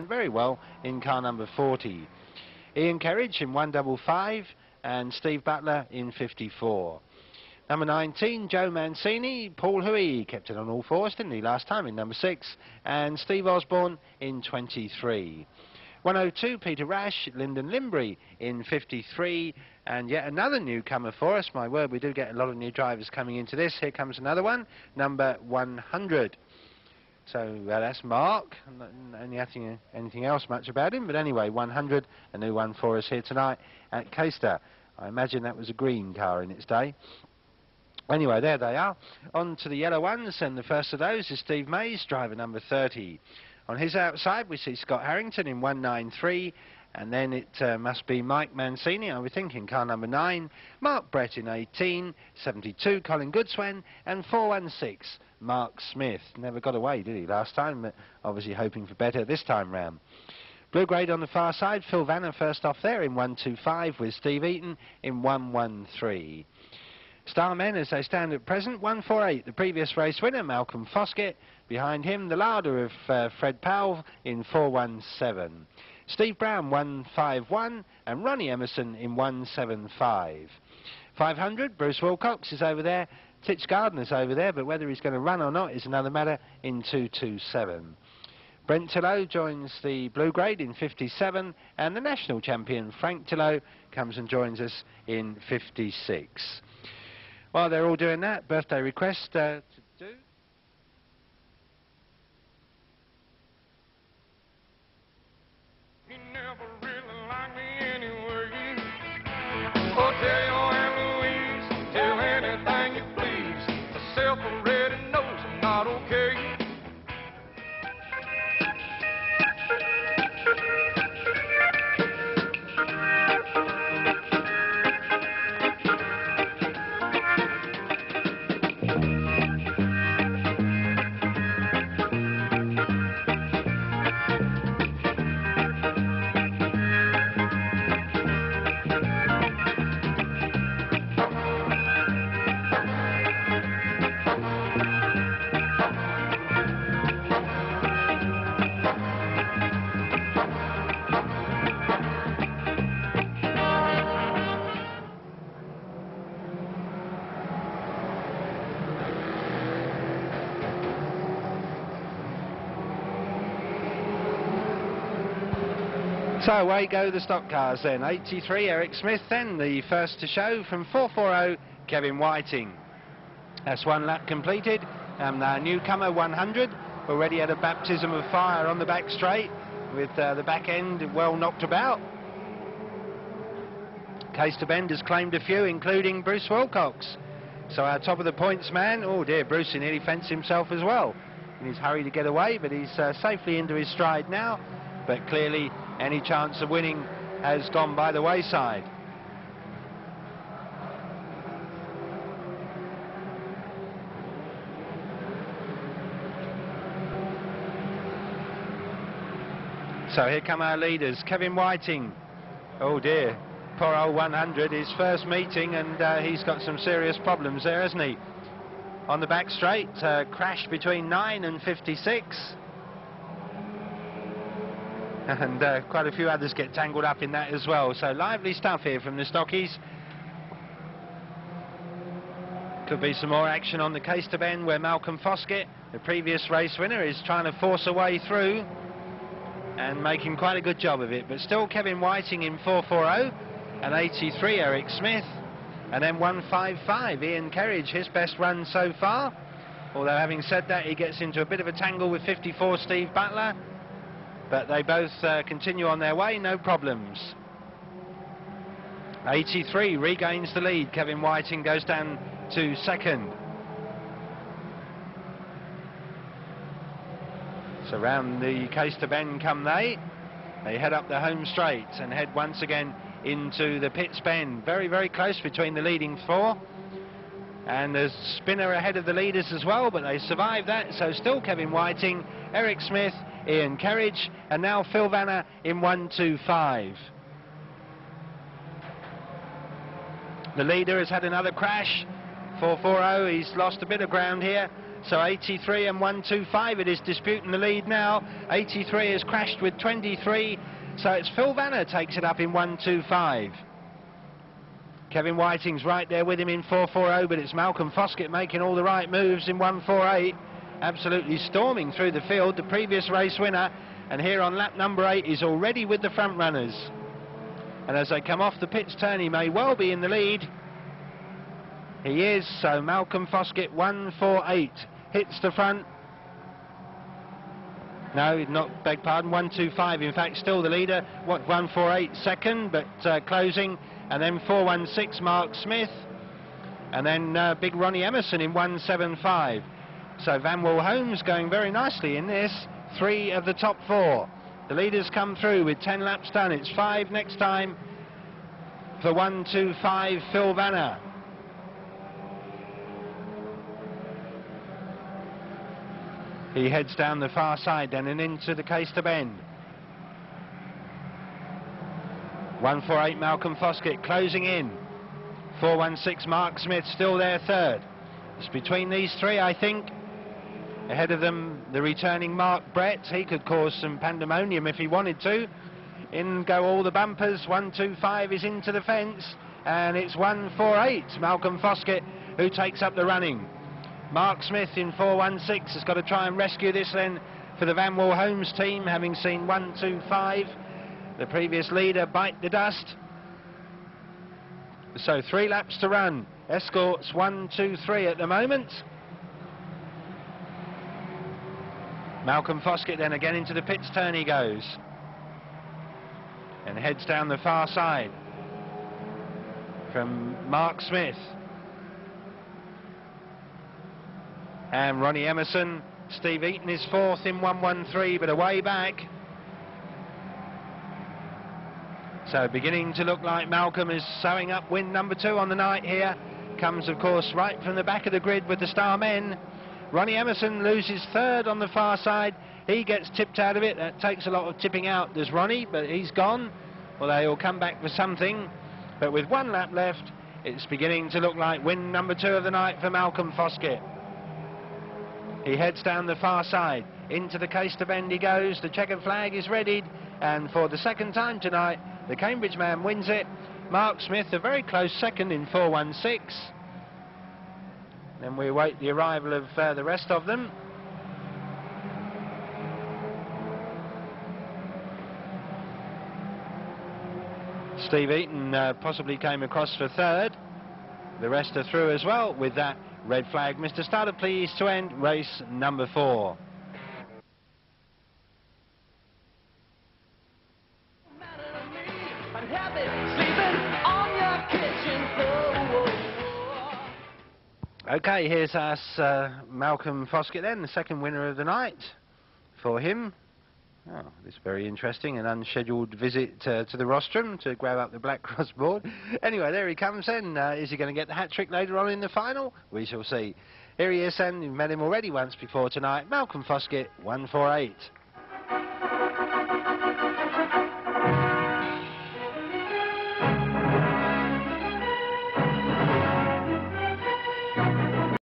very well in car number 40. Ian Kerridge in 155 and Steve Butler in 54. Number 19, Joe Mancini. Paul Huey kept it on all fours, didn't he, last time in number 6. And Steve Osborne in 23. 102, Peter Rash, Lyndon Limbury in 53. And yet another newcomer for us. My word, we do get a lot of new drivers coming into this. Here comes another one, number 100. So that's Mark. Anything else much about him, but anyway, 100, a new one for us here tonight at Caister. I imagine that was a green car in its day. Anyway, there they are. On to the yellow ones, and the first of those is Steve Mays, driver number 30. On his outside, we see Scott Harrington in 193, and then it must be Mike Mancini, I would think, in car number 9, Mark Brett in 18, 72, Colin Goodswen, and 416, Mark Smith. Never got away, did he, last time, but obviously hoping for better this time round. Blue grade on the far side, Phil Vanner first off there in 125 with Steve Eaton in 113. Starmen as they stand at present, 148, the previous race winner, Malcolm Foskett. Behind him, the larder of Fred Powell in 417. Steve Brown, 151, and Ronnie Emerson in 175. 500, Bruce Wilcox is over there. Titch Gardner's over there, but whether he's going to run or not is another matter in 227. Brent Tillow joins the blue grade in 57, and the national champion, Frank Tillow, comes and joins us in 56. While they're all doing that, birthday request to do. He never really liked me anyway. Oh, tell your Aunt Louise, tell anything you please. Myself already knows I'm not okay. So away go the stock cars then. 83, Eric Smith then, the first to show from 440, Kevin Whiting. That's one lap completed. The newcomer 100, already had a baptism of fire on the back straight, with the back end well knocked about. Caister Bend has claimed a few, including Bruce Wilcox. So our top of the points man, oh dear, Bruce nearly fenced himself as well in his hurry to get away, but he's safely into his stride now. But clearly any chance of winning has gone by the wayside. So here come our leaders. Kevin Whiting, oh dear, poor old 100, his first meeting, and he's got some serious problems there, hasn't he? On the back straight, crash between 9 and 56. And quite a few others get tangled up in that as well. So lively stuff here from the Stockies. Could be some more action on the Caister Bend, where Malcolm Foskett, the previous race winner, is trying to force a way through and making quite a good job of it. But still Kevin Whiting in 440, and 83 Eric Smith, and then 155 Ian Kerridge, his best run so far. Although having said that, he gets into a bit of a tangle with 54 Steve Butler. But they both continue on their way, no problems. 83 regains the lead. Kevin Whiting goes down to second. So round the Caister Bend come they. They head up the home straight and head once again into the Pitts Bend. Very, very close between the leading four. And there's Spinner ahead of the leaders as well, but they survive that. So still Kevin Whiting, Eric Smith, Ian Kerridge, and now Phil Vanner in 125. The leader has had another crash. 440, he's lost a bit of ground here, So 83 and 125, it is disputing the lead now. 83 has crashed with 23, so it's Phil Vanner takes it up in 125. Kevin Whiting's right there with him in 440, but it's Malcolm Foskett making all the right moves in 148. Absolutely storming through the field, the previous race winner, and here on lap number 8 is already with the front runners. And as they come off the pits turn, he may well be in the lead. He is, so Malcolm Foskett 148 hits the front. No, not, beg pardon, 125 in fact, still the leader. 148 second, but closing, and then 416 Mark Smith, and then big Ronnie Emerson in 175. So Van Wall Holmes going very nicely in this. 3 of the top 4. The leaders come through with 10 laps done. It's 5 next time for 125 Phil Vanner. He heads down the far side then and into the Caister Bend. 148 Malcolm Foskett closing in. 416 Mark Smith still there third. It's between these 3, I think. Ahead of them, the returning Mark Brett. He could cause some pandemonium if he wanted to. In go all the bumpers. 125 is into the fence, and it's 148 Malcolm Foskett who takes up the running. Mark Smith in 416 has got to try and rescue this then for the Van Wall Holmes team, having seen 125, the previous leader, bite the dust. So 3 laps to run. Escorts 1, 2, 3 at the moment. Malcolm Foskett then again into the pits turn he goes, and heads down the far side from Mark Smith. And Ronnie Emerson, Steve Eaton is 4th in 113, but away back. So beginning to look like Malcolm is sewing up win number 2 on the night here. Comes of course right from the back of the grid with the Star Men. Ronnie Emerson loses 3rd on the far side. He gets tipped out of it. That takes a lot of tipping out. There's Ronnie, but he's gone. Well, he'll come back for something. But with 1 lap left, it's beginning to look like win number 2 of the night for Malcolm Foskett. He heads down the far side. Into the Caister Bend he goes. The checkered flag is readied. And for the 2nd time tonight, the Cambridge man wins it. Mark Smith, a very close 2nd in 416. Then we await the arrival of the rest of them. Steve Eaton possibly came across for 3rd. The rest are through as well with that red flag. Mr. Starter, please to end race number 4. Okay, here's us Malcolm Foskett then, the 2nd winner of the night for him. Oh, this is very interesting, an unscheduled visit to the rostrum to grab up the Black Cross board. Anyway, there he comes then. Is he going to get the hat-trick later on in the final? We shall see. Here he is then, you've met him already once before tonight, Malcolm Foskett, 148.